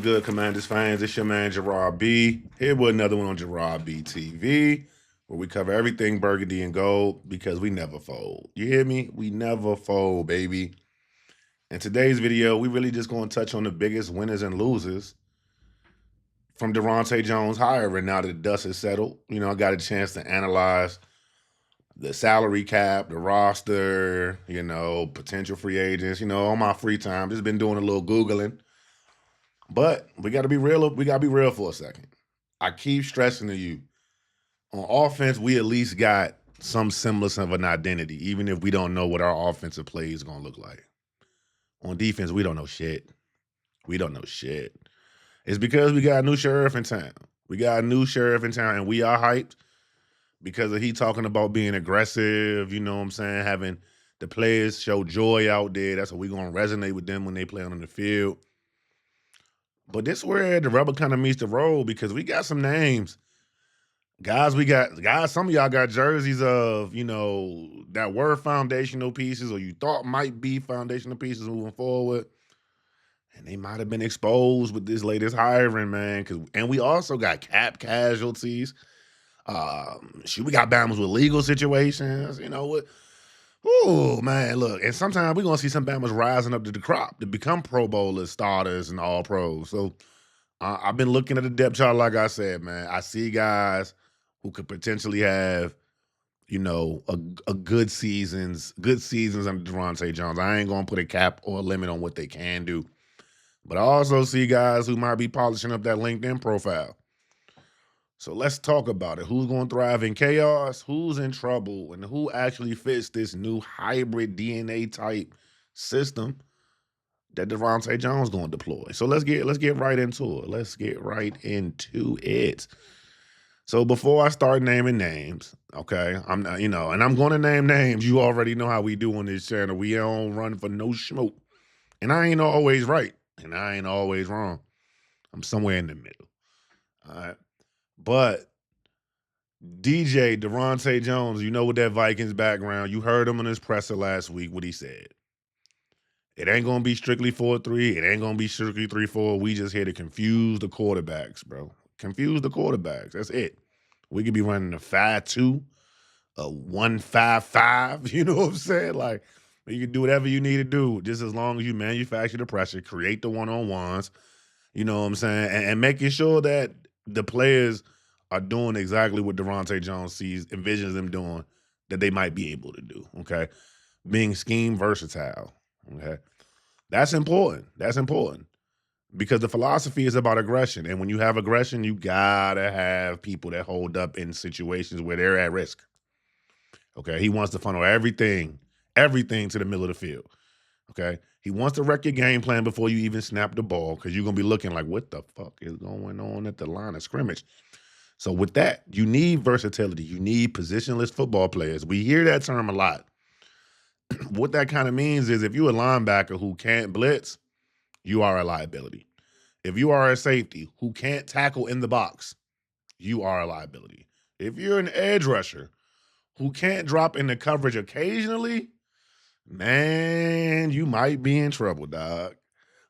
good, Commanders fans? It's your man, Gerard B. Here with another one on Gerard B TV, where we cover everything burgundy and gold because we never fold. You hear me? We never fold, baby. In today's video, we really just going to touch on the biggest winners and losers from Daronte Jones hiring now that the dust has settled. You know, I got a chance to analyze the salary cap, the roster, you know, potential free agents, you know, on my free time. Just been doing a little Googling. But we got to be real. We got to be real for a second. I keep stressing to you, on offense, we at least got some semblance of an identity, even if we don't know what our offensive play is going to look like. On defense, we don't know shit. We don't know shit. It's because we got a new sheriff in town. We got a new sheriff in town, and we are hyped because of he talking about being aggressive, you know what I'm saying, having the players show joy out there. That's what we're going to resonate with them when they play on the field. But this is where the rubber kind of meets the road because we got some names. Guys, some of y'all got jerseys of, you know, that were foundational pieces or you thought might be foundational pieces moving forward. And they might have been exposed with this latest hiring, man. And we also got cap casualties. We got Bama's with legal situations, you know what? Oh, man, look. And sometimes we're going to see some Bama's rising up to the crop to become Pro Bowlers, starters, and all pros. So I've been looking at the depth chart, like I said, man. I see guys who could potentially have, you know, a good seasons under Daronte Jones. I ain't going to put a cap or a limit on what they can do. But I also see guys who might be polishing up that LinkedIn profile. So let's talk about it. Who's going to thrive in chaos? Who's in trouble? And who actually fits this new hybrid DNA type system that Daronte Jones going to deploy? So let's get right into it. Let's get right into it. So before I start naming names, okay, I'm not, you know, and I'm going to name names. You already know how we do on this channel. We don't run for no smoke. And I ain't always right. And I ain't always wrong. I'm somewhere in the middle. All right. But DJ Daronte Jones, you know, with that Vikings background, you heard him in his presser last week, what he said. It ain't going to be strictly 4-3. It ain't going to be strictly 3-4. We just here to confuse the quarterbacks, bro. Confuse the quarterbacks. That's it. We could be running a 5-2, a 1-5-5. You know what I'm saying? Like, you can do whatever you need to do, just as long as you manufacture the pressure, create the one-on-ones, you know what I'm saying, and making sure that the players are doing exactly what Daronte Jones envisions them doing, that they might be able to do, okay? Being scheme versatile, okay? That's important. That's important because the philosophy is about aggression, and when you have aggression, you gotta have people that hold up in situations where they're at risk, okay? He wants to funnel everything to the middle of the field, okay? He wants to wreck your game plan before you even snap the ball because you're going to be looking like, what the fuck is going on at the line of scrimmage? So with that, you need versatility. You need positionless football players. We hear that term a lot. What that kind of means is if you're a linebacker who can't blitz, you are a liability. If you are a safety who can't tackle in the box, you are a liability. If you're an edge rusher who can't drop into coverage occasionally, man, you might be in trouble, dog.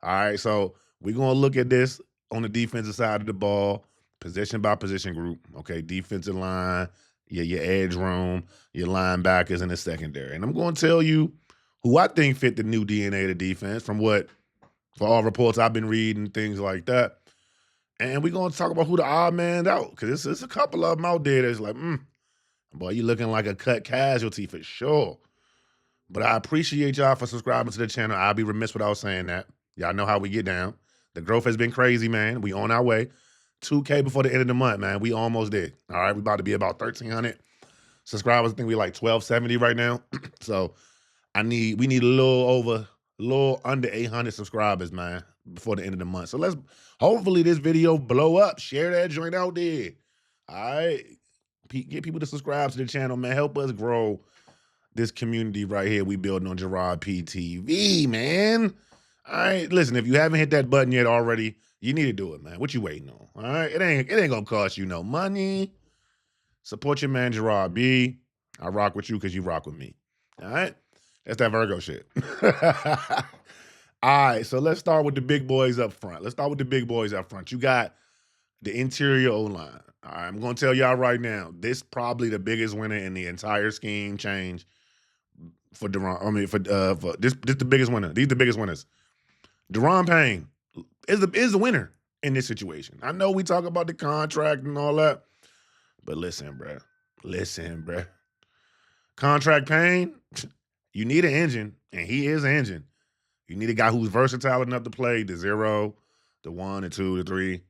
All right, so we're going to look at this on the defensive side of the ball, position by position group, okay? Defensive line, your edge room, your linebackers in the secondary. And I'm going to tell you who I think fit the new DNA of the defense for all reports I've been reading, things like that. And we're going to talk about who the odd man out because there's a couple of them out there that's like, boy, you looking like a cut casualty for sure. But I appreciate y'all for subscribing to the channel. I'll be remiss without saying that. Y'all know how we get down. The growth has been crazy, man. We on our way. 2K before the end of the month, man. We almost did. All right, we about to be about 1,300 subscribers. I think we like 1,270 right now. So we need a little under 800 subscribers, man, before the end of the month. So hopefully this video blow up. Share that joint out there. All right, get people to subscribe to the channel, man. Help us grow this community right here we building on Gerard PTV, man. All right, listen, if you haven't hit that button yet already, you need to do it, man. What you waiting on? All right, it ain't gonna cost you no money. Support your man Gerard B. I rock with you because you rock with me. All right, that's that Virgo shit. All right, so let's start with the big boys up front. You got the interior O-line. All right, I'm going to tell y'all right now, this probably the biggest winner in the entire scheme change for Daron. I mean, for this the biggest winner. These the biggest winners. Daron Payne is the winner in this situation. I know we talk about the contract and all that, but listen, bruh. Contract Payne, you need an engine, and he is an engine. You need a guy who's versatile enough to play the 0, the 1, the 2, the 3.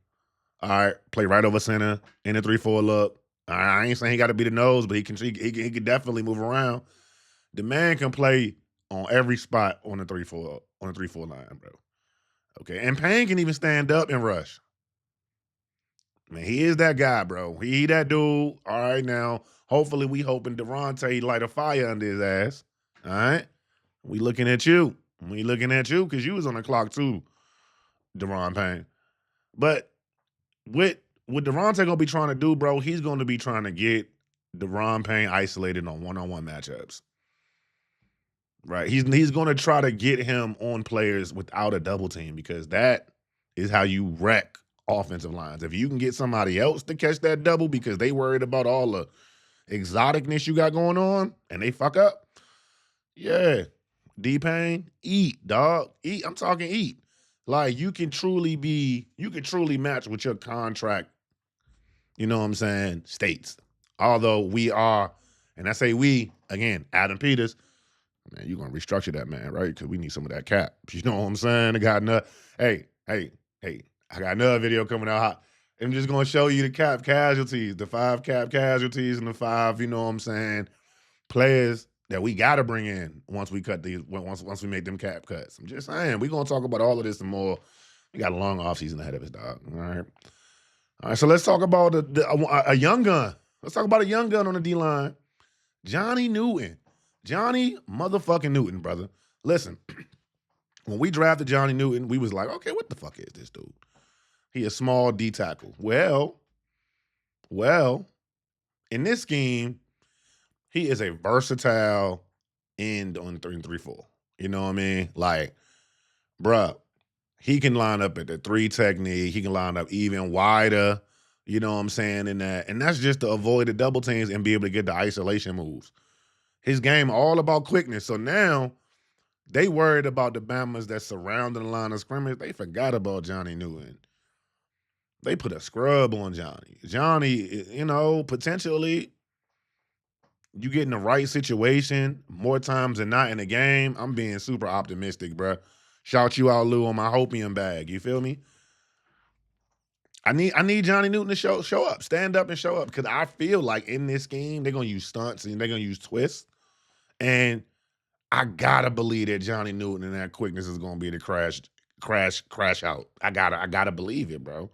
All right, play right over center in the 3-4 look. All right, I ain't saying he got to be the nose, but he can definitely move around. The man can play on every spot on the 3-4 line, bro. Okay, and Payne can even stand up and rush. Man, he is that guy, bro. He that dude. All right, now hopefully we hoping Daronte light a fire under his ass. All right, we looking at you. Because you was on the clock too, Daron Payne. But what Daronte gonna be trying to do, bro, he's going to be trying to get Daron Payne isolated on one-on-one matchups. Right. He's going to try to get him on players without a double team because that is how you wreck offensive lines. If you can get somebody else to catch that double because they worried about all the exoticness you got going on and they fuck up, yeah. D-Payne, eat, dog. Eat. I'm talking eat. Like you can truly match with your contract, you know what I'm saying, states. Although we are, and I say we, again, Adam Peters, man, you're gonna restructure that man, right? Because we need some of that cap. You know what I'm saying? Hey, I got another video coming out hot. I'm just gonna show you the cap casualties, the 5 cap casualties, and the 5, you know what I'm saying, players that we gotta bring in once we cut these, once we make them cap cuts. I'm just saying, we're gonna talk about all of this and more. We got a long offseason ahead of us, dog. All right. All right, so let's talk about a young gun. Let's talk about a young gun on the D-line. Johnny Newton. Johnny motherfucking Newton, brother. Listen, when we drafted Johnny Newton, we was like, okay, what the fuck is this dude? He a small D tackle. Well, in this scheme, he is a versatile end on 3-3-4. You know what I mean? Like, bruh, he can line up at the 3 technique. He can line up even wider. You know what I'm saying? In that, and that's just to avoid the double teams and be able to get the isolation moves. His game all about quickness. So now they worried about the Bamas that surrounding the line of scrimmage. They forgot about Johnny Newton. They put a scrub on Johnny. Johnny, you know, potentially you get in the right situation more times than not in the game. I'm being super optimistic, bro. Shout you out, Lou, on my hopium bag. You feel me? I need Johnny Newton to show up, stand up and show up, because I feel like in this game they're gonna use stunts and they're gonna use twists, and I gotta believe that Johnny Newton and that quickness is gonna be the crash out. I gotta believe it, bro.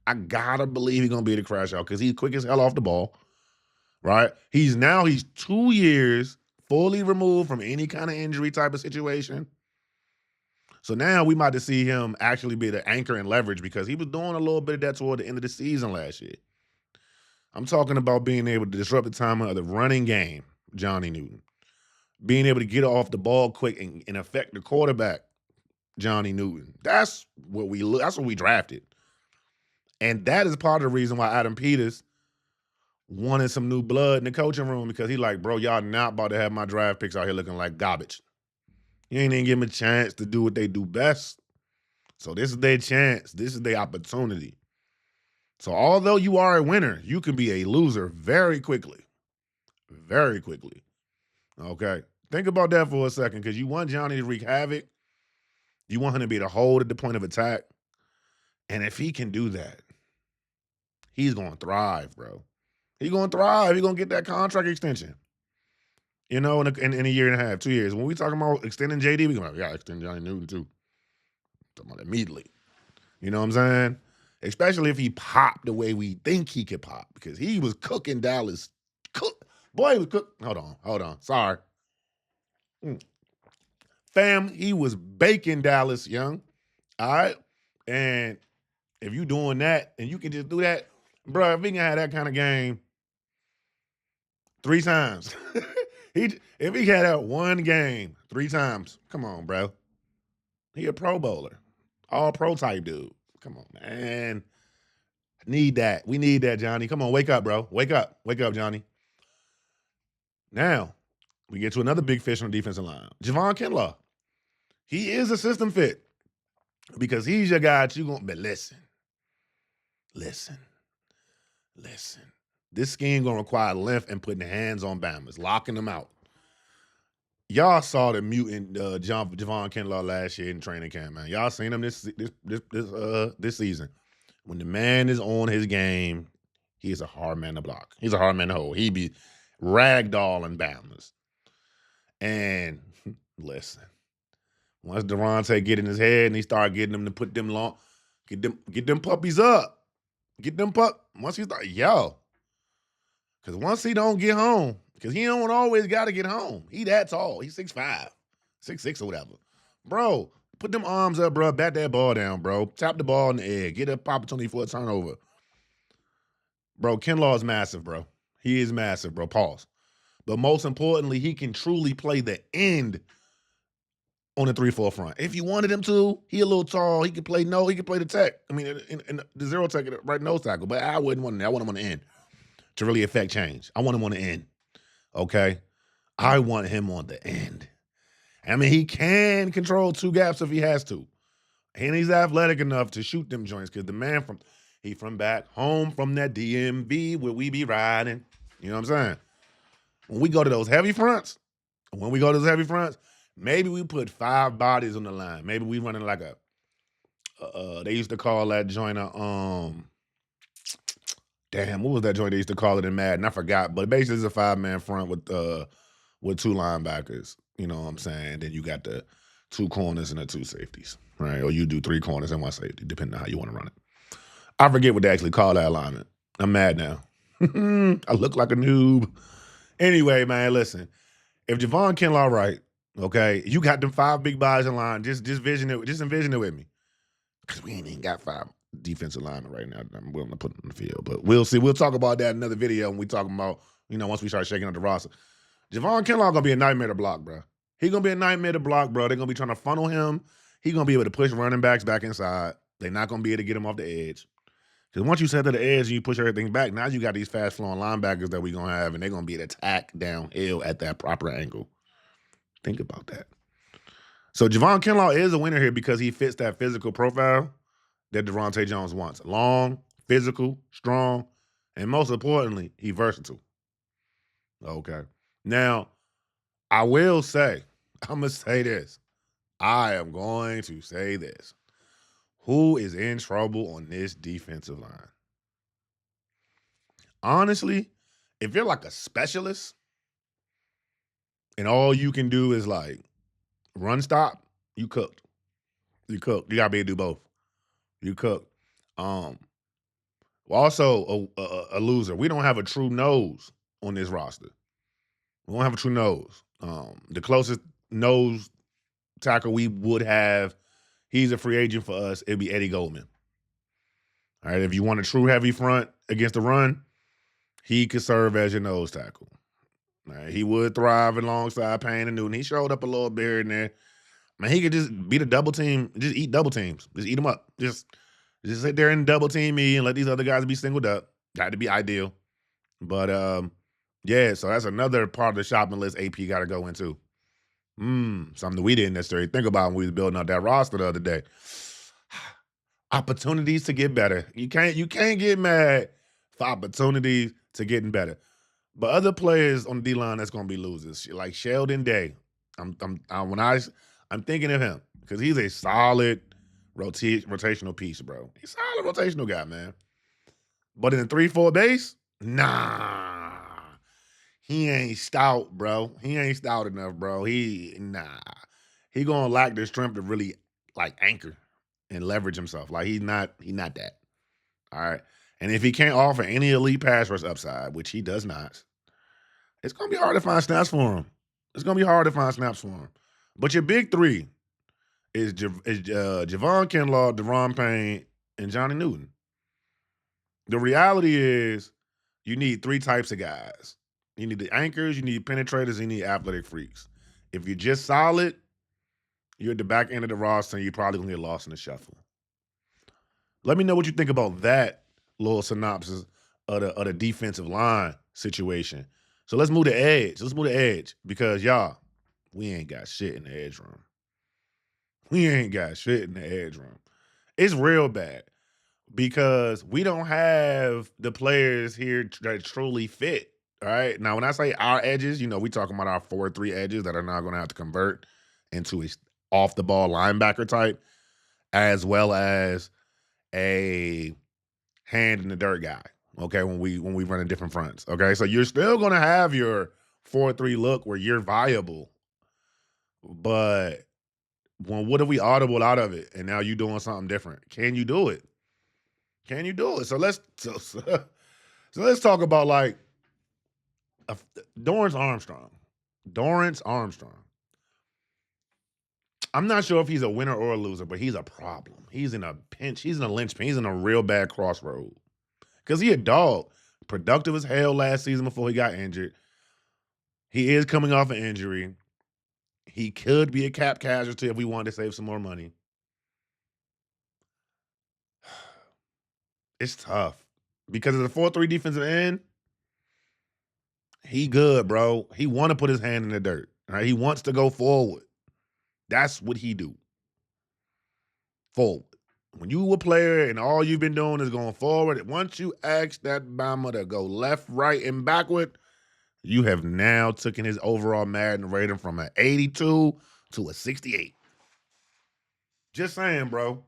I gotta believe he's gonna be the crash out because he's quick as hell off the ball, right? He's 2 years fully removed from any kind of injury type of situation. So now we might see him actually be the anchor and leverage because he was doing a little bit of that toward the end of the season last year. I'm talking about being able to disrupt the time of the running game, Johnny Newton. Being able to get off the ball quick and affect the quarterback, Johnny Newton. That's what we drafted. And that is part of the reason why Adam Peters wanted some new blood in the coaching room, because he like, bro, y'all not about to have my draft picks out here looking like garbage. You ain't even give them a chance to do what they do best. So this is their chance. This is their opportunity. So although you are a winner, you can be a loser very quickly. Very quickly. Okay? Think about that for a second, because you want Johnny to wreak havoc. You want him to be the hold at the point of attack. And if he can do that, he's going to thrive, bro. He's going to thrive. He's going to get that contract extension. You know, in a year and a half, 2 years. When we talking about extending JD, we're going to extend Johnny Newton too. Talking about immediately. You know what I'm saying? Especially if he popped the way we think he could pop, because he was cooking Dallas. Boy, he was cooking. Hold on. Sorry. Fam, he was baking Dallas, young. All right? And if you doing that and you can just do that, bro, if he can have that kind of game 3 times. If he had that one game 3 times, come on, bro. He a Pro Bowler, all pro type dude. Come on, man. Need that. We need that, Johnny. Come on, wake up, bro. Wake up. Wake up, Johnny. Now, we get to another big fish on the defensive line. Javon Kinlaw. He is a system fit because he's your guy that you going to be. Listen. This scheme going to require length and putting hands on Bammers, locking them out. Y'all saw the mutant Javon Kinlaw last year in training camp, man. Y'all seen him this season. When the man is on his game, he's a hard man to block. He's a hard man to hold. He be ragdolling Bammers. And listen, once Daronte get in his head and he start getting them to put them long, get them puppies up. Get them once he start, because once he don't get home, because he don't always got to get home. He that tall. He's 6'5", 6'6" or whatever. Bro, put them arms up, bro. Bat that ball down, bro. Tap the ball in the air. Get an opportunity for a turnover. Bro, Kinlaw is massive, bro. He is massive, bro. Pause. But most importantly, he can truly play the end on the 3-4 front. If you wanted him to, he a little tall. He could play the tech. I mean, in the zero tech, right nose tackle. But I wouldn't want him there. I want him on the end to really affect change. I want him on the end. Okay? I want him on the end. I mean, he can control two gaps if he has to. And he's athletic enough to shoot them joints because the man from back home from that DMV where we be riding. You know what I'm saying? When we go to those heavy fronts, maybe we put 5 bodies on the line. Maybe we running like they used to call that joint damn, what was that joint they used to call it in Madden? I forgot, but basically it's a 5-man front with 2 linebackers. You know what I'm saying? Then you got the 2 corners and the 2 safeties, right? Or you do 3 corners and 1 safety, depending on how you want to run it. I forget what they actually call that alignment. I'm mad now. I look like a noob. Anyway, man, listen. If Javon Kinlaw right, okay, you got them 5 big bodies in line. Just envision it with me. Because we ain't even got 5 defensive linemen right now. I'm willing to put them in the field. But we'll see. We'll talk about that in another video when we talking about, once we start shaking up the roster. Javon Kinlaw gonna be a nightmare to block, bro. He gonna be a nightmare to block, bro. They're gonna be trying to funnel him. He's gonna be able to push running backs back inside. They're not gonna be able to get him off the edge. Because once you set to the edge and you push everything back, now you got these fast-flowing linebackers that we're going to have, and they're going to be able to attack downhill at that proper angle. Think about that. So Javon Kinlaw is a winner here because he fits that physical profile that Daronte Jones wants. Long, physical, strong, and most importantly, he's versatile. Okay. Now, I will say, I'm going to say this. I am going to say this. Who is in trouble on this defensive line? Honestly, if you're like a specialist and all you can do is like run stop, you cooked. You cooked. You gotta be able to do both. You cooked. Also a loser. We don't have a true nose on this roster. We don't have a true nose. The closest nose tackle we would have, he's a free agent for us, it'd be Eddie Goldman. All right, if you want a true heavy front against the run, he could serve as your nose tackle. All right, he would thrive alongside Payne and Newton. He showed up a little bit here and there. Man, he could just beat a double team, just eat double teams. Just eat them up. Just sit there and double team me and let these other guys be singled up. Got to be ideal. But, yeah, so that's another part of the shopping list AP got to go into. Something we didn't necessarily think about when we was building out that roster the other day. Opportunities to get better. You can't get mad for opportunities to getting better. But other players on the D-line that's gonna be losers, like Sheldon Day. I'm thinking of him because he's a solid rotational piece, bro. He's a solid rotational guy, man. But in the 3-4 base, nah. He ain't stout, bro. He ain't stout enough, bro. He gonna lack the strength to really like anchor and leverage himself. Like he's not that. All right. And if he can't offer any elite pass rush upside, which he does not, it's gonna be hard to find snaps for him. But your big 3 is Javon Kinlaw, Daron Payne, and Johnny Newton. The reality is you need 3 types of guys. You need the anchors, you need penetrators, you need athletic freaks. If you're just solid, You're at the back end of the roster, and you're probably gonna get lost in the shuffle. Let me know what you think about that little synopsis of the defensive line situation. So let's move the edge. Let's move the edge because y'all, we ain't got shit in the edge room. We ain't got shit in the edge room. It's real bad because we don't have the players here that truly fit. All right. Now, when I say our edges, we talking about our 4-3 edges that are now going to have to convert into a off the ball linebacker type, as well as a hand in the dirt guy. Okay, when we run in different fronts. Okay, so you're still gonna have your 4-3 look where you're viable, but what if we audible out of it and now you doing something different? Can you do it? Can you do it? So let's talk about like Dorrance Armstrong. Dorrance Armstrong. I'm not sure if he's a winner or a loser, but he's a problem. He's in a pinch. He's in a linchpin. He's in a real bad crossroad. Because he a dog. Productive as hell last season before he got injured. He is coming off an injury. He could be a cap casualty if we wanted to save some more money. It's tough. Because of the 4-3 defensive end, he good, bro. He want to put his hand in the dirt. Right? He wants to go forward. That's what he do. Forward. When you a player and all you've been doing is going forward, once you ask that Bama to go left, right, and backward, you have now taken his overall Madden rating from an 82 to a 68. Just saying, bro.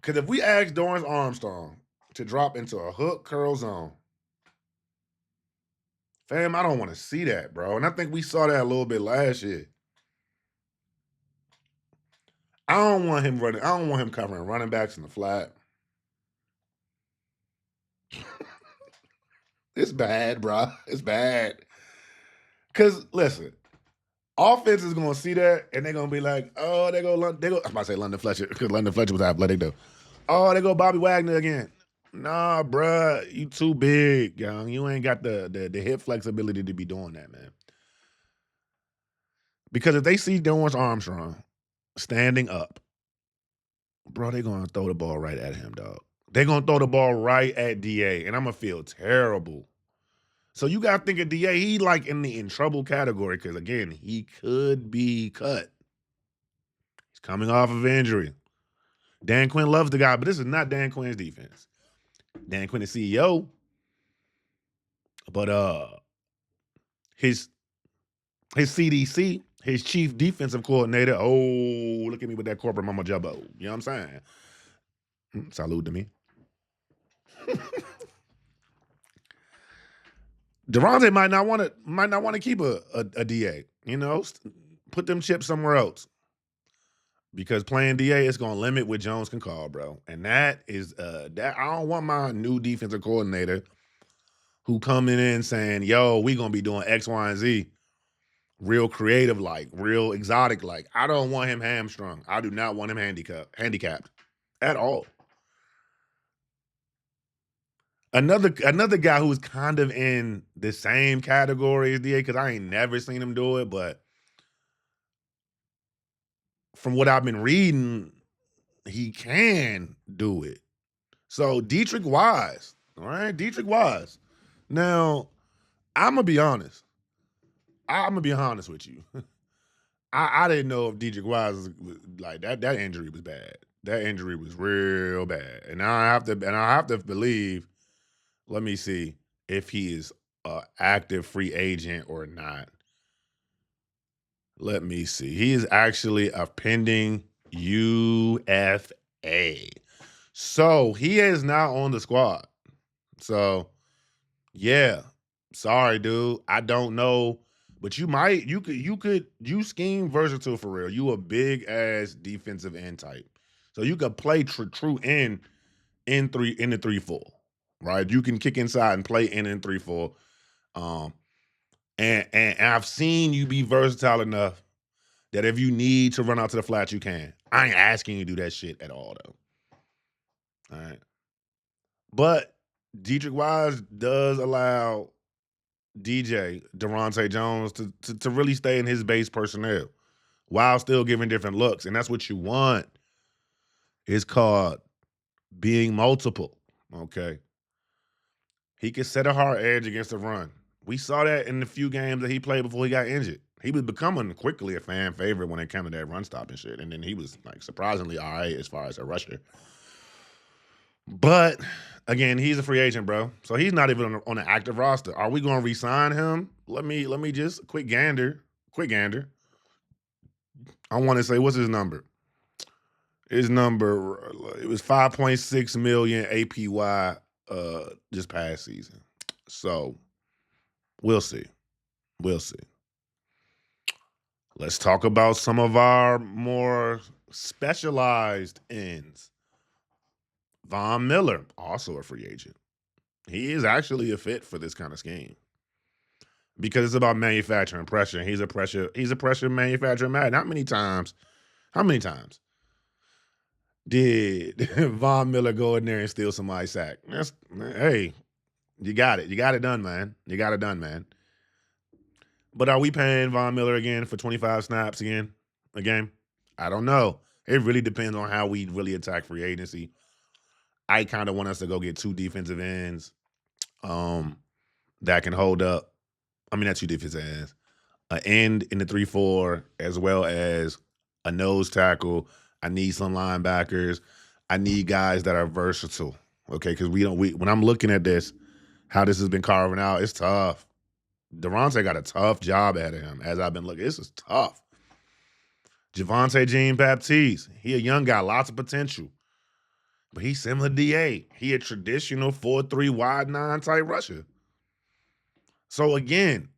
Because if we ask Dorrance Armstrong to drop into a hook curl zone, fam, I don't want to see that, bro. And I think we saw that a little bit last year. I don't want him running. I don't want him covering running backs in the flat. It's bad, bro. It's bad. Because, listen, offense is going to see that, and they're going to be like, oh, they go, I'm about to say London Fletcher, because London Fletcher was athletic, though. Oh, they go Bobby Wagner again. Nah, bruh, you too big, young. You ain't got the hip flexibility to be doing that, man. Because if they see Dorrance Armstrong standing up, bro, they're going to throw the ball right at him, dog. They're going to throw the ball right at DA, and I'm going to feel terrible. So you got to think of DA, he like in the in trouble category because, again, he could be cut. He's coming off of injury. Dan Quinn loves the guy, but this is not Dan Quinn's defense. Dan Quinn is CEO, but his CDC, his chief defensive coordinator, oh, look at me with that corporate mama jumbo. You know what I'm saying? Salute to me. Daronte might not want to keep a DA. Put them chips somewhere else. Because playing DA is going to limit what Jones can call, bro. And that is that I don't want my new defensive coordinator who coming in saying, yo, we going to be doing X, Y, and Z. Real creative like, real exotic like. I don't want him hamstrung. I do not want him handicapped at all. Another guy who's kind of in the same category as DA, because I ain't never seen him do it, but from what I've been reading, he can do it. So Dietrich Wise, all right? Dietrich Wise. Now, I'm going to be honest. I'm going to be honest with you. I didn't know if Dietrich Wise was like that injury was bad. That injury was real bad. And now I have to believe, let me see if he is an active free agent or not. Let me see. He is actually a pending UFA. So he is now on the squad. So yeah. Sorry, dude. I don't know. But you scheme versatile for real. You a big ass defensive end type. So you could play true in the 3-4. Right? You can kick inside and play in 3-4. And I've seen you be versatile enough that if you need to run out to the flat, you can. I ain't asking you to do that shit at all, though. All right. But Dietrich Wise does allow DJ, Daronte Jones, to really stay in his base personnel, while still giving different looks. And that's what you want. It's called being multiple. Okay. He could set a hard edge against the run. We saw that in the few games that he played before he got injured. He was becoming quickly a fan favorite when it came to that run stopping shit. And then he was like surprisingly all right as far as a rusher. But again, he's a free agent, bro. So he's not even on the active roster. Are we going to re-sign him? Let me just quick gander. I want to say, what's his number? His number, it was 5.6 million APY this past season. So we'll see. Let's talk about some of our more specialized ends. Von Miller, also a free agent. He is actually a fit for this kind of scheme because it's about manufacturing pressure. He's a pressure manufacturing man. How many times did Von Miller go in there and steal somebody's sack? Hey, you got it. You got it done, man. But are we paying Von Miller again for 25 snaps again a game? I don't know. It really depends on how we really attack free agency. I kind of want us to go get 2 defensive ends that can hold up. I mean, not 2 defensive ends. An end in the 3-4 as well as a nose tackle. I need some linebackers. I need guys that are versatile. Okay, because when I'm looking at this, how this has been carving out, it's tough. Daronte got a tough job ahead of him as I've been looking. This is tough. Javonte Jean-Baptiste, he a young guy, lots of potential. But he's similar to DA. He a traditional 4-3 wide 9 type rusher. So again,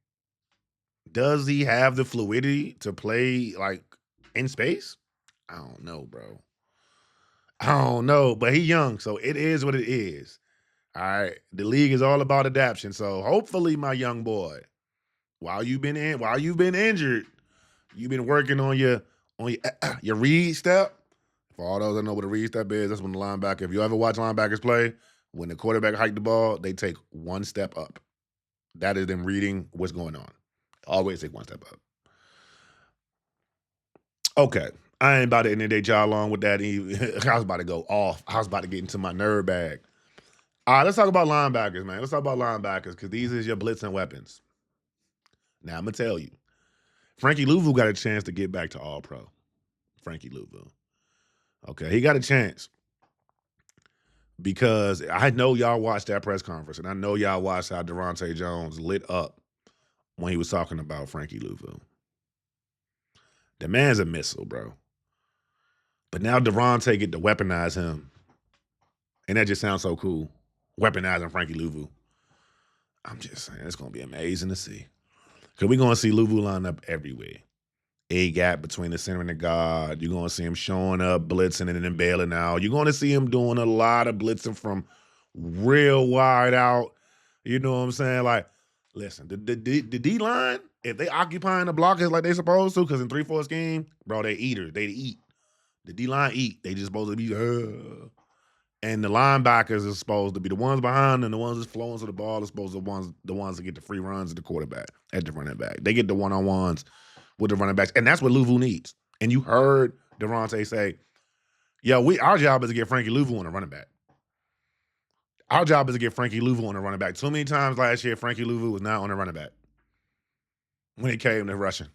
does he have the fluidity to play like in space? I don't know, bro. I don't know, but he's young, so it is what it is. All right. The league is all about adaptation. So hopefully, my young boy, while you've been injured, you've been working on your read step. For all those that know what a read step is, that's when the linebacker, if you ever watch linebackers play, when the quarterback hike the ball, they take 1 step up. That is them reading what's going on. Always take 1 step up. Okay. I ain't about to inundate y'all long with that. I was about to go off. I was about to get into my nerd bag. All right, let's talk about linebackers, man. Let's talk about linebackers because these is your blitzing weapons. Now, I'm going to tell you, Frankie Luvu got a chance to get back to All-Pro. Frankie Luvu. Okay, he got a chance because I know y'all watched that press conference, and I know y'all watched how Daronte Jones lit up when he was talking about Frankie Luvu. The man's a missile, bro. But now Daronte get to weaponize him, and that just sounds so cool. Weaponizing Frankie Luvu. I'm just saying, it's going to be amazing to see. Because we're going to see Luvu line up everywhere. A gap between the center and the guard. You're going to see him showing up, blitzing, and then bailing out. You're going to see him doing a lot of blitzing from real wide out. You know what I'm saying? Like, listen, the D-line, if they occupying the blockers like they supposed to, because in 3-4 scheme, bro, they eaters. They eat. The D-line eat. They just supposed to be, and the linebackers are supposed to be the ones behind and the ones that's flowing to the ball are supposed to be the ones that get the free runs at the quarterback, at the running back. They get the one-on-ones with the running backs, and that's what Luvu needs. And you heard Daronte say, our job is to get Frankie Luvu on a running back. Our job is to get Frankie Luvu on a running back. Too many times last year, Frankie Luvu was not on a running back. When he came to rushing,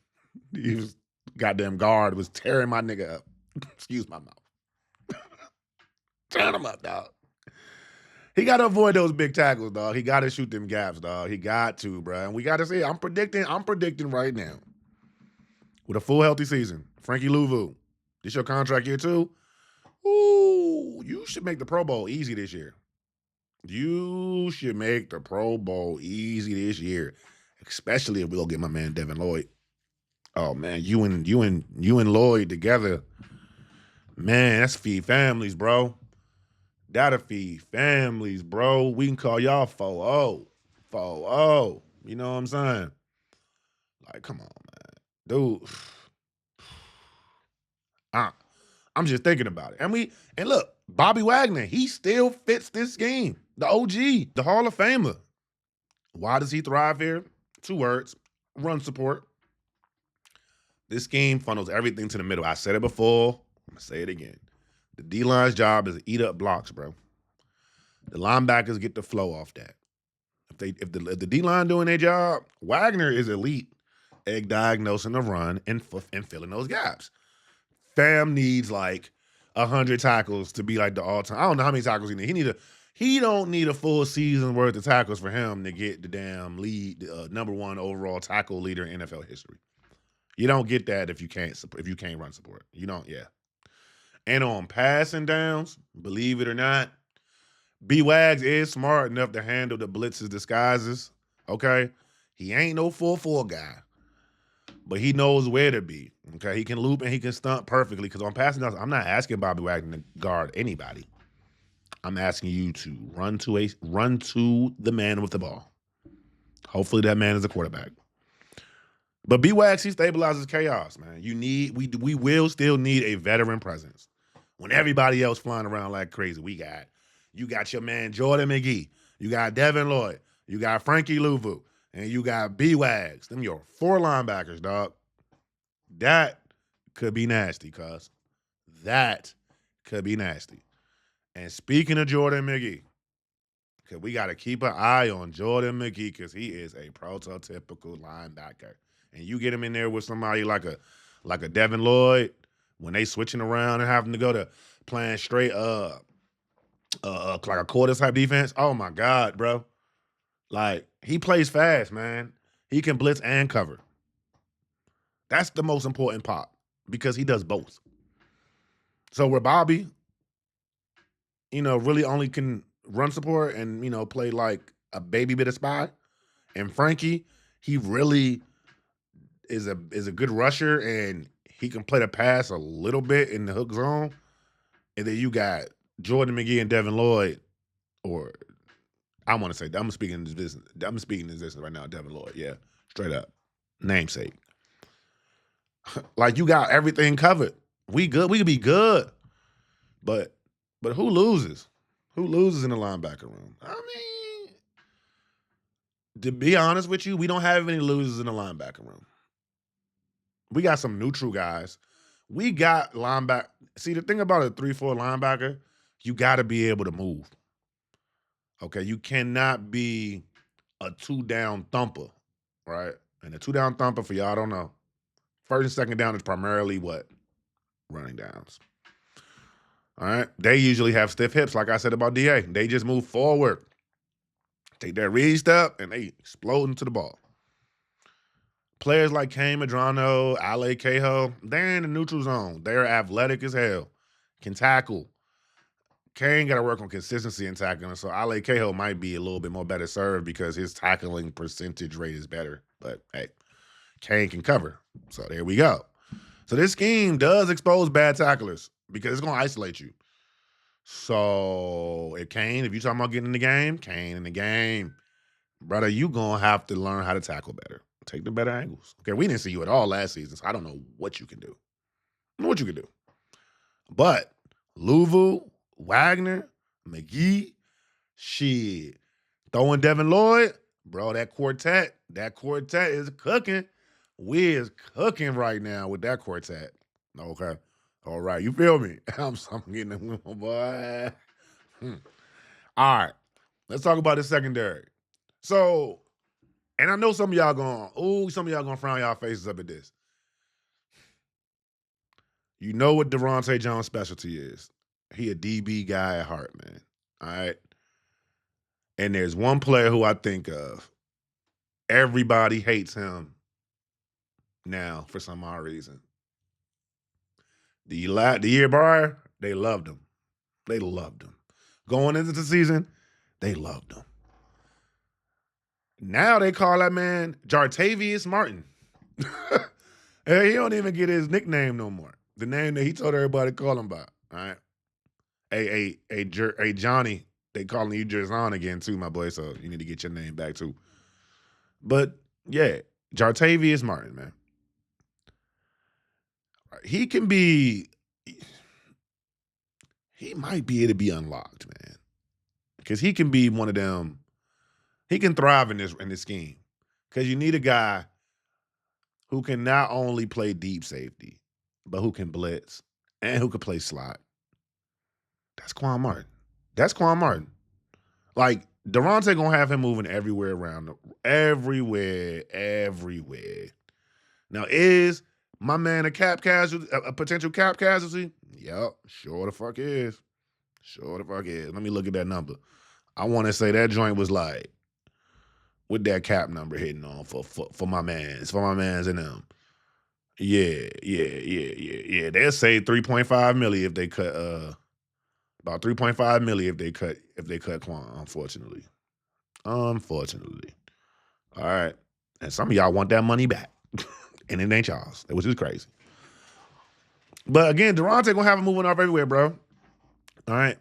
he was goddamn guard was tearing my nigga up. Excuse my mouth. Tearing him up, dog. He got to avoid those big tackles, dog. He got to shoot them gaps, dog. He got to, bro. And we got to see. I'm predicting right now, with a full healthy season, Frankie Luvu, this your contract year too? Ooh, you should make the Pro Bowl easy this year. You should make the Pro Bowl easy this year, especially if we go get my man Devin Lloyd. Oh man, you and Lloyd together, man, that's feed families, bro. That'll feed families, bro. We can call y'all 4-0. 4-0. You know what I'm saying? Like, come on, man. Dude. I'm just thinking about it. And look, Bobby Wagner, he still fits this scheme. The OG, the Hall of Famer. Why does he thrive here? 2 words. Run support. This scheme funnels everything to the middle. I said it before. I'm gonna say it again. The D-line's job is to eat up blocks, bro. The linebackers get the flow off that. If the D-line doing their job, Wagner is elite at diagnosing the run and filling those gaps. Fam needs like 100 tackles to be like the all-time. I don't know how many tackles he needs. He don't need a full season worth of tackles for him to get the damn lead, number one overall tackle leader in NFL history. You don't get that if you can't run support. You don't, yeah. And on passing downs, believe it or not, B-Wags is smart enough to handle the blitzes disguises. Okay? He ain't no 4-4 guy. But he knows where to be. Okay? He can loop and he can stunt perfectly. Because on passing downs, I'm not asking Bobby Wagner to guard anybody. I'm asking you to run to the man with the ball. Hopefully that man is a quarterback. But B-Wags, he stabilizes chaos, man. We will still need a veteran presence. When everybody else flying around like crazy, you got your man Jordan McGee, you got Devin Lloyd, you got Frankie Luvu, and you got B-Wags. Them your 4 linebackers, dog. That could be nasty, cuz. That could be nasty. And speaking of Jordan McGee, because we got to keep an eye on Jordan McGee because he is a prototypical linebacker. And you get him in there with somebody like a Devin Lloyd, when they switching around and having to go to playing straight like a quarter type defense. Oh my God, bro. Like, he plays fast, man. He can blitz and cover. That's the most important part because he does both. So where Bobby, really only can run support and, play like a baby bit of spy, and Frankie, he really is a good rusher and he can play the pass a little bit in the hook zone. And then you got Jordan McGee and Devin Lloyd, or I want to say, I'm speaking this business right now, Devin Lloyd. Yeah, straight up. Namesake. Like, you got everything covered. We good. We could be good. But who loses? Who loses in the linebacker room? I mean, to be honest with you, we don't have any losers in the linebacker room. We got some neutral guys. We got linebacker. See, the thing about a 3-4 linebacker, you got to be able to move. Okay, you cannot be a 2-down thumper, right? And a 2-down thumper, for y'all don't know, first and second down is primarily what? Running downs. All right? They usually have stiff hips, like I said about DA. They just move forward, take that read step, and they explode into the ball. Players like Payne, Madrano, Ale Cahill, they're in the neutral zone. They're athletic as hell, can tackle. Kane got to work on consistency in tackling, so Ale Cahill might be a little bit more better served because his tackling percentage rate is better. But, hey, Kane can cover. So there we go. So this scheme does expose bad tacklers because it's going to isolate you. So if you're talking about getting in the game, Kane in the game, brother, you going to have to learn how to tackle better. Take the better angles. Okay, we didn't see you at all last season, so I don't know what you can do. I don't know what you can do. But Luvu, Wagner, McGee, shit. Throwing Devin Lloyd, bro, that quartet is cooking. We is cooking right now with that quartet. Okay. All right. You feel me? I'm getting them, boy. All right. Let's talk about the secondary. So, and I know some of y'all going to frown y'all faces up at this. You know what Daronte Jones' specialty is. He a DB guy at heart, man. All right? And there's one player who I think of. Everybody hates him now for some odd reason. The year prior, they loved him. They loved him. Going into the season, they loved him. Now they call that man Jartavius Martin. He don't even get his nickname no more. The name that he told everybody to call him by. All right. Hey, Johnny, they calling you Jerzon again too, my boy. So you need to get your name back too. But yeah, Jartavius Martin, man. He might be able to be unlocked, man. Because he can be one of them. He can thrive in this scheme. Because you need a guy who can not only play deep safety, but who can blitz and who can play slot. That's Quan Martin. That's Quan Martin. Like, Daronte gonna have him moving everywhere around, everywhere. Now, is my man a cap casualty, a potential cap casualty? Yep, sure the fuck is. Sure the fuck is. Let me look at that number. I want to say that joint was like, with that cap number hitting on for my mans, and them. Yeah. They'll say 3.5 million if they cut about 3.5 million if they cut Quan, unfortunately. Unfortunately. All right. And some of y'all want that money back. And it ain't y'all's, which is crazy. But again, Daronte gonna have him moving off everywhere, bro. All right.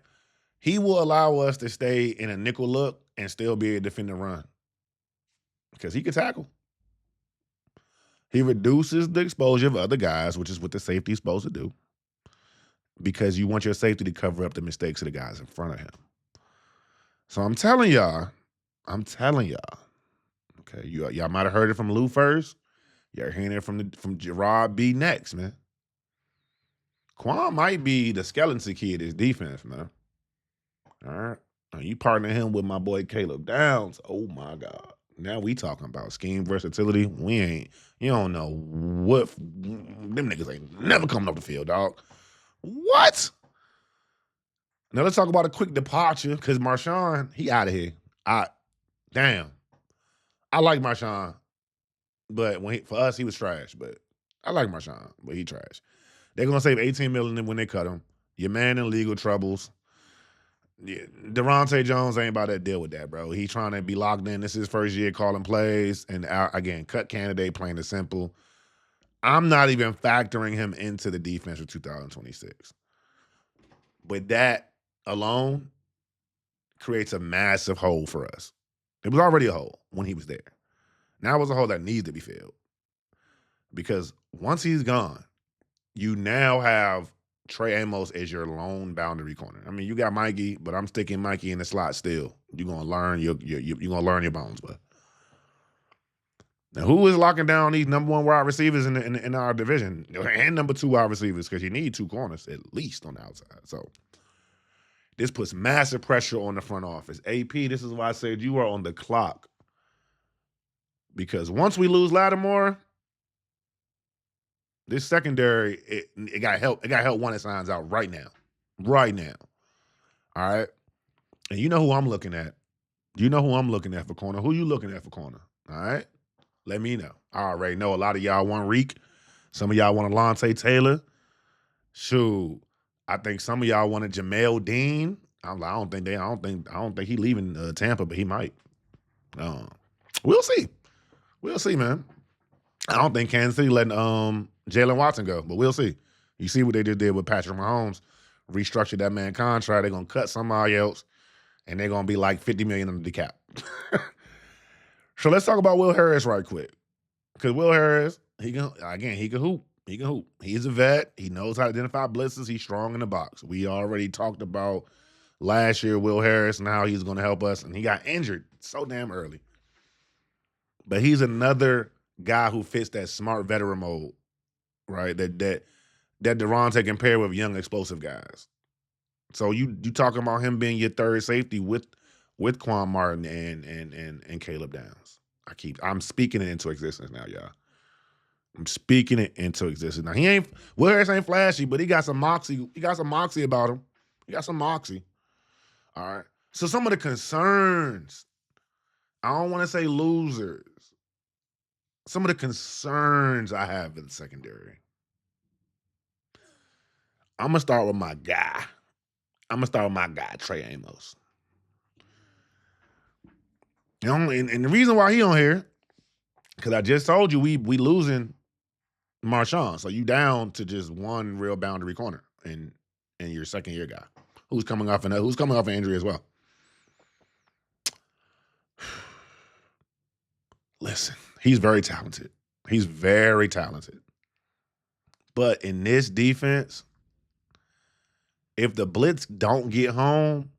He will allow us to stay in a nickel look and still be able to defend the run. Because he can tackle. He reduces the exposure of other guys, which is what the safety is supposed to do. Because you want your safety to cover up the mistakes of the guys in front of him. So I'm telling y'all, okay, y'all might have heard it from Lou first. You're hearing it from Gerard B next, man. Quan might be the skeleton key of this defense, man. All right. Now you partner him with my boy Caleb Downs. Oh my God. Now we talking about scheme versatility. You don't know what, them niggas ain't never coming off the field, dog. What? Now let's talk about a quick departure, because Marshawn, he out of here. Damn. I like Marshawn, but for us, he was trash. But I like Marshawn, but he trash. They're gonna save $18 million when they cut him. Your man in legal troubles. Yeah, Daronte Jones ain't about to deal with that, bro. He trying to be locked in. This is his first year calling plays, and again, cut candidate, plain and simple. I'm not even factoring him into the defense for 2026. But that alone creates a massive hole for us. It was already a hole when he was there. Now it was a hole that needs to be filled. Because once he's gone, you now have Trey Amos as your lone boundary corner. I mean, you got Mikey, but I'm sticking Mikey in the slot still. You're gonna learn you're gonna learn your bones, but now who is locking down these number one wide receivers in our division and number two wide receivers? Because you need two corners at least on the outside. So this puts massive pressure on the front office. AP, this is why I said you are on the clock. Because once we lose Lattimore, this secondary, it got help. It got help one signs out right now. Right now. All right. And you know who I'm looking at. You know who I'm looking at for corner. Who you looking at for corner? All right. Let me know. I already know a lot of y'all want Reek. Some of y'all want Alontae Taylor. Shoot. I think some of y'all wanted Jamel Dean. I don't think he leaving Tampa, but he might. We'll see. We'll see, man. I don't think Kansas City letting Jalen Watson go, but we'll see. You see what they just did with Patrick Mahomes. Restructured that man contract. They're going to cut somebody else, and they're going to be like $50 million under the cap. So let's talk about Will Harris right quick. Because Will Harris, he can hoop. He can hoop. He's a vet. He knows how to identify blitzes. He's strong in the box. We already talked about last year Will Harris and how he's going to help us, and he got injured so damn early. But he's another guy who fits that smart veteran mold, right? That Daronte can pair with young explosive guys. So you talking about him being your third safety with Quan Martin and Caleb Downs. I'm speaking it into existence now, y'all. I'm speaking it into existence. Now Will Harris ain't flashy, but he got some moxie. He got some moxie about him. He got some moxie. All right. So some of the concerns, I don't want to say losers. Some of the concerns I have in the secondary. I'm gonna start with my guy. Trey Amos. And the reason why he on here, because I just told you we losing Marshawn, so you down to just one real boundary corner and your second year guy who's coming off an injury as well. Listen, he's very talented. He's very talented. But in this defense, if the blitz don't get home,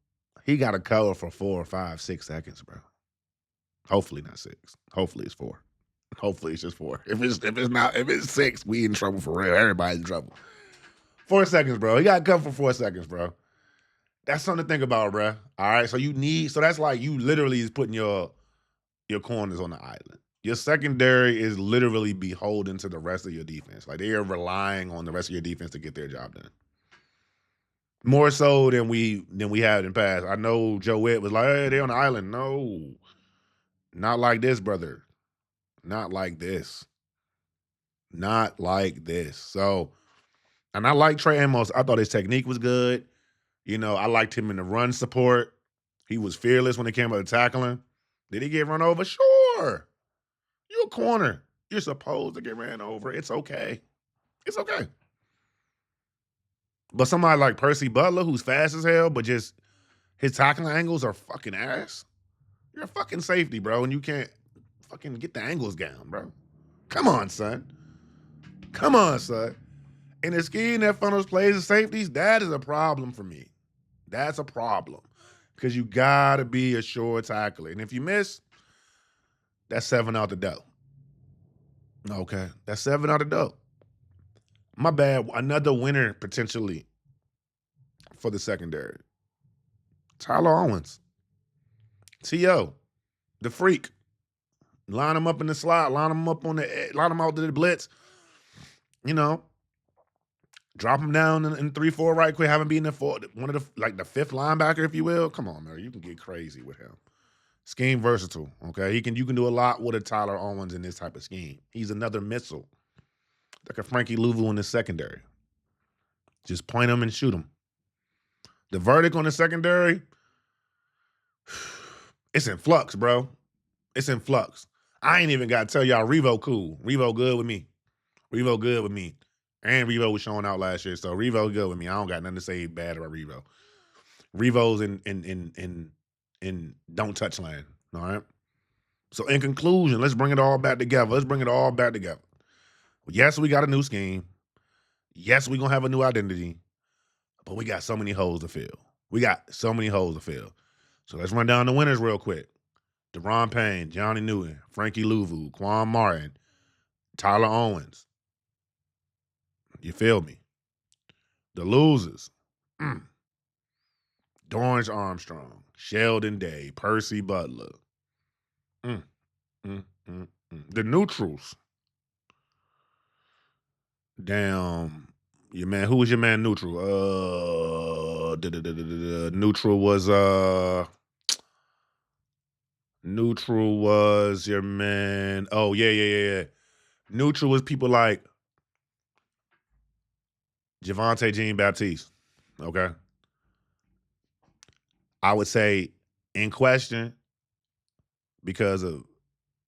he got to cover for 4 or 5, 6 seconds, bro. Hopefully not 6. Hopefully it's 4. Hopefully it's just 4. If it's 6, we in trouble for real. Everybody's in trouble. 4 seconds, bro. He got cut for 4 seconds, bro. That's something to think about, bro. All right, so that's like you literally is putting your corners on the island. Your secondary is literally beholden to the rest of your defense. Like they are relying on the rest of your defense to get their job done. More so than we had in the past. I know Joe Witt was like, hey, they're on the island. No. Not like this, brother. Not like this. Not like this. So, and I like Trey Amos. I thought his technique was good. I liked him in the run support. He was fearless when it came to tackling. Did he get run over? Sure. You're a corner. You're supposed to get ran over. It's okay. It's okay. But somebody like Percy Butler, who's fast as hell, but just his tackling angles are fucking ass. You're a fucking safety, bro, and you can't fucking get the angles down, bro. Come on, son. Come on, son. And the scheme that funnels plays as safeties, that is a problem for me. That's a problem. Because you got to be a sure tackler. And if you miss, that's 7 out the door. Okay. That's 7 out the door. My bad. Another winner, potentially, for the secondary. Tyler Owens. T.O. The freak. Line him up in the slot. Line him up line him out to the blitz. Drop him down in 3-4 right quick. Have him be in the 4, one of the, like the 5th linebacker, if you will. Come on, man. You can get crazy with him. Scheme versatile, okay? You can do a lot with a Tyler Owens in this type of scheme. He's another missile. Like a Frankie Luvu in the secondary. Just point him and shoot him. The verdict on the secondary, it's in flux, bro. It's in flux. I ain't even got to tell y'all Revo cool. Revo good with me. Revo good with me. And Revo was showing out last year, so Revo good with me. I don't got nothing to say bad about Revo. Revo's in don't touch land. All right. So in conclusion, let's bring it all back together. Yes, we got a new scheme. Yes, we're gonna have a new identity, but we got so many holes to fill. So let's run down the winners real quick. Daron Payne, Johnny Newton, Frankie Luvu, Quan Martin, Tyler Owens. You feel me? The losers. Dorrance Armstrong, Sheldon Day, Percy Butler. The neutrals. Damn. Your man, who was your man neutral? Neutral was your man. Oh, yeah. Neutral was people like Javonte Jean-Baptiste. Okay. I would say in question, because of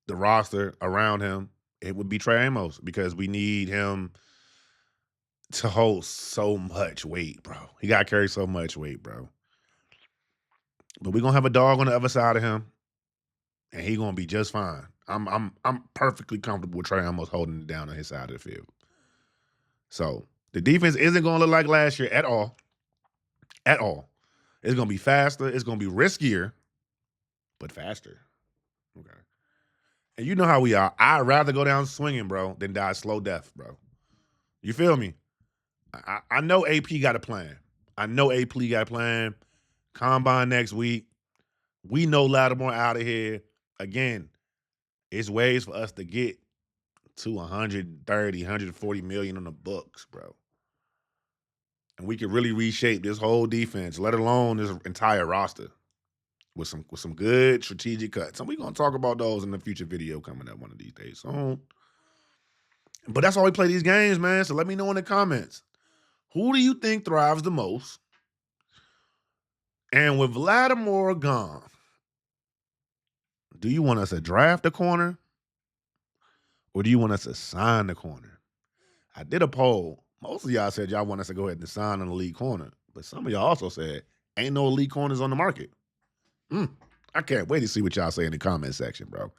the roster around him, it would be Trey Amos, because we need him to hold so much weight, bro. He got to carry so much weight, bro. But we're going to have a dog on the other side of him, and he's going to be just fine. I'm perfectly comfortable with Trey Amos holding it down on his side of the field. So the defense isn't going to look like last year at all. At all. It's going to be faster. It's going to be riskier, but faster. Okay. And you know how we are. I'd rather go down swinging, bro, than die slow death, bro. You feel me? I know AP got a plan. Combine next week. We know Lattimore out of here. Again, it's ways for us to get to 130, 140 million on the books, bro. And we can really reshape this whole defense, let alone this entire roster, with some good strategic cuts. And we're going to talk about those in the future video coming up one of these days. But that's why we play these games, man. So let me know in the comments. Who do you think thrives the most? And with Lattimore gone, do you want us to draft a corner? Or do you want us to sign the corner? I did a poll. Most of y'all said y'all want us to go ahead and sign an elite corner. But some of y'all also said, ain't no elite corners on the market. I can't wait to see what y'all say in the comment section, bro.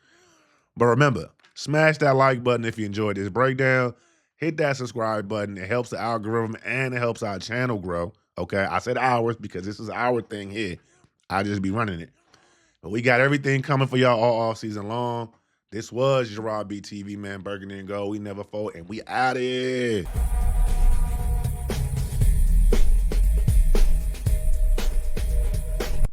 But remember, smash that like button if you enjoyed this breakdown. Hit that subscribe button. It helps the algorithm and it helps our channel grow. Okay, I said ours because this is our thing here. I just be running it. But we got everything coming for y'all all season long. This was Gerard B TV, man. Burgundy and Gold. We never fold, and we out it.